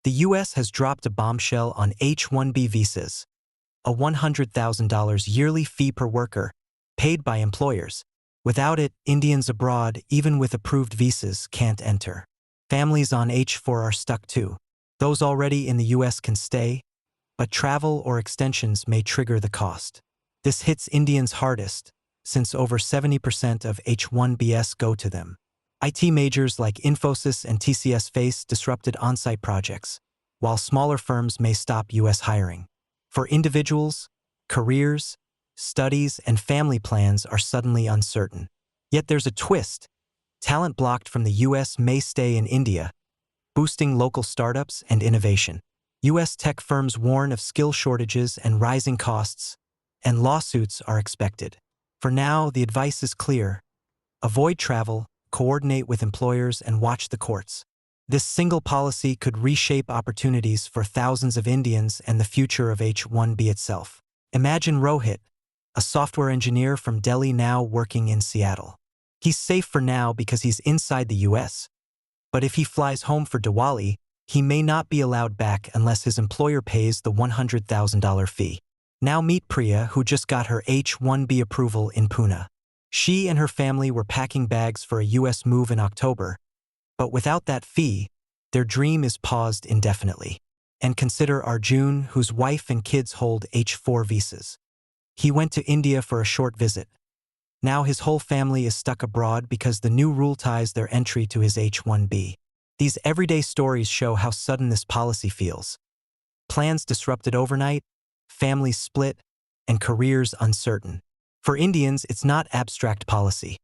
The US has dropped a bombshell on H-1B visas, a $100,000 yearly fee per worker, paid by employers. Without it, Indians abroad, even with approved visas, can't enter. Families on H-4 are stuck too. Those already in the US can stay, but travel or extensions may trigger the cost. This hits Indians hardest, since over 70% of H-1Bs go to them. IT majors like Infosys and TCS face disrupted on-site projects, while smaller firms may stop US hiring. For individuals, careers, studies, and family plans are suddenly uncertain. Yet there's a twist. Talent blocked from the US may stay in India, boosting local startups and innovation. US tech firms warn of skill shortages and rising costs, and lawsuits are expected. For now, the advice is clear. Avoid travel, coordinate with employers, and watch the courts. This single policy could reshape opportunities for thousands of Indians and the future of H-1B itself. Imagine Rohit, a software engineer from Delhi now working in Seattle. He's safe for now because he's inside the US. But if he flies home for Diwali, he may not be allowed back unless his employer pays the $100,000 fee. Now meet Priya, who just got her H-1B approval in Pune. She and her family were packing bags for a US move in October, but without that fee, their dream is paused indefinitely. And consider Arjun, whose wife and kids hold H-4 visas. He went to India for a short visit. Now his whole family is stuck abroad because the new rule ties their entry to his H-1B. These everyday stories show how sudden this policy feels. Plans disrupted overnight, families split, and careers uncertain. For Indians, it's not abstract policy.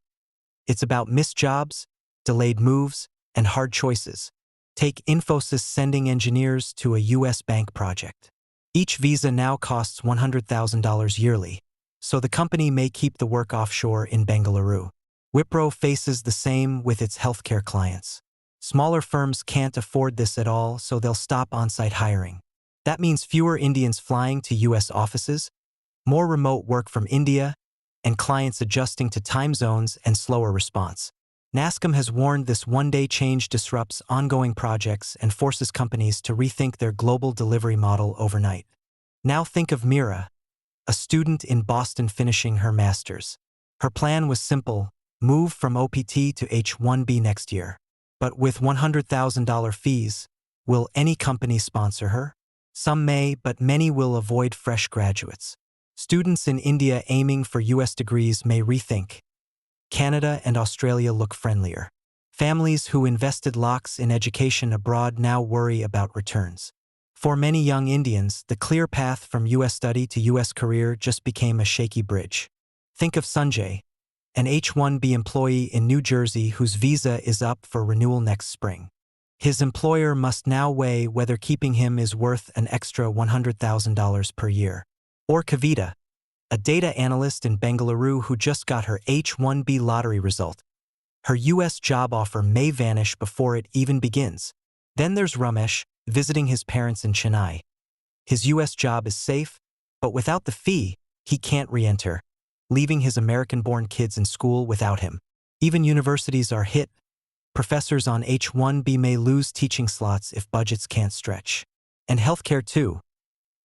It's about missed jobs, delayed moves, and hard choices. Take Infosys sending engineers to a US bank project. Each visa now costs $100,000 yearly, so the company may keep the work offshore in Bengaluru. Wipro faces the same with its healthcare clients. Smaller firms can't afford this at all, so they'll stop on-site hiring. That means fewer Indians flying to US offices, more remote work from India, and clients adjusting to time zones and slower response. NASSCOM has warned this one-day change disrupts ongoing projects and forces companies to rethink their global delivery model overnight. Now think of Meera, a student in Boston finishing her master's. Her plan was simple: move from OPT to H-1B next year. But with $100,000 fees, will any company sponsor her? Some may, but many will avoid fresh graduates. Students in India aiming for US degrees may rethink. Canada and Australia look friendlier. Families who invested lakhs in education abroad now worry about returns. For many young Indians, the clear path from US study to US career just became a shaky bridge. Think of Sanjay, an H-1B employee in New Jersey whose visa is up for renewal next spring. His employer must now weigh whether keeping him is worth an extra $100,000 per year. Or Kavita, a data analyst in Bengaluru who just got her H-1B lottery result. Her US job offer may vanish before it even begins. Then there's Ramesh, visiting his parents in Chennai. His US job is safe, but without the fee, he can't re-enter, leaving his American-born kids in school without him. Even universities are hit. Professors on H-1B may lose teaching slots if budgets can't stretch. And healthcare too.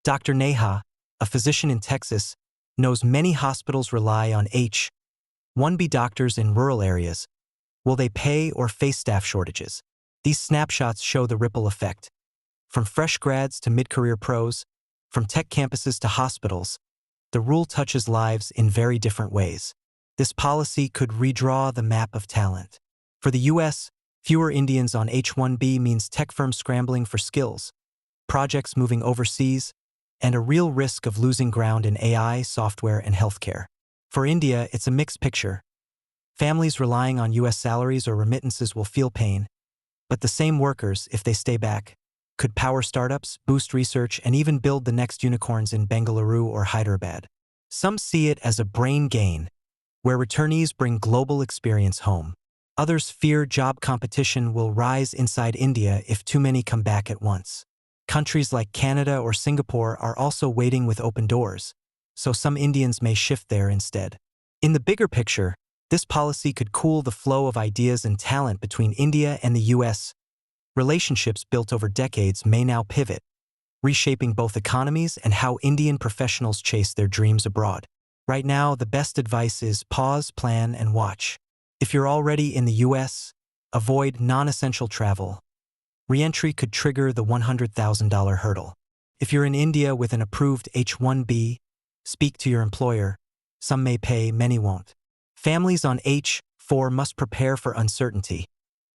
Dr. Neha, a physician in Texas, knows many hospitals rely on H-1B doctors in rural areas. Will they pay or face staff shortages? These snapshots show the ripple effect. From fresh grads to mid-career pros, from tech campuses to hospitals, the rule touches lives in very different ways. This policy could redraw the map of talent. For the US, fewer Indians on H-1B means tech firms scrambling for skills, projects moving overseas, and a real risk of losing ground in AI, software, and healthcare. For India, it's a mixed picture. Families relying on US salaries or remittances will feel pain, but the same workers, if they stay back, could power startups, boost research, and even build the next unicorns in Bengaluru or Hyderabad. Some see it as a brain gain, where returnees bring global experience home. Others fear job competition will rise inside India if too many come back at once. Countries like Canada or Singapore are also waiting with open doors, so some Indians may shift there instead. In the bigger picture, this policy could cool the flow of ideas and talent between India and the US, Relationships built over decades may now pivot, reshaping both economies and how Indian professionals chase their dreams abroad. Right now, the best advice is pause, plan, and watch. If you're already in the US, avoid non-essential travel. Re-entry could trigger the $100,000 hurdle. If you're in India with an approved H1B, speak to your employer. Some may pay, many won't. Families on H4 must prepare for uncertainty,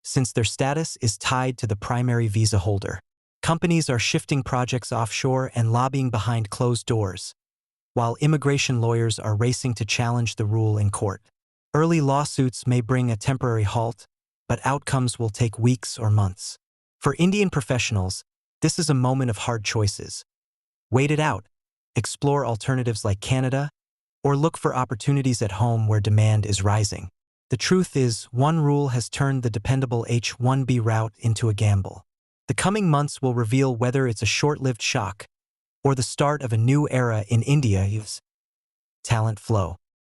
since their status is tied to the primary visa holder. Companies are shifting projects offshore and lobbying behind closed doors, while immigration lawyers are racing to challenge the rule in court. Early lawsuits may bring a temporary halt, but outcomes will take weeks or months. For Indian professionals, this is a moment of hard choices. Wait it out, explore alternatives like Canada, or look for opportunities at home where demand is rising. The truth is, one rule has turned the dependable H1B route into a gamble. The coming months will reveal whether it's a short-lived shock or the start of a new era in India's talent flow.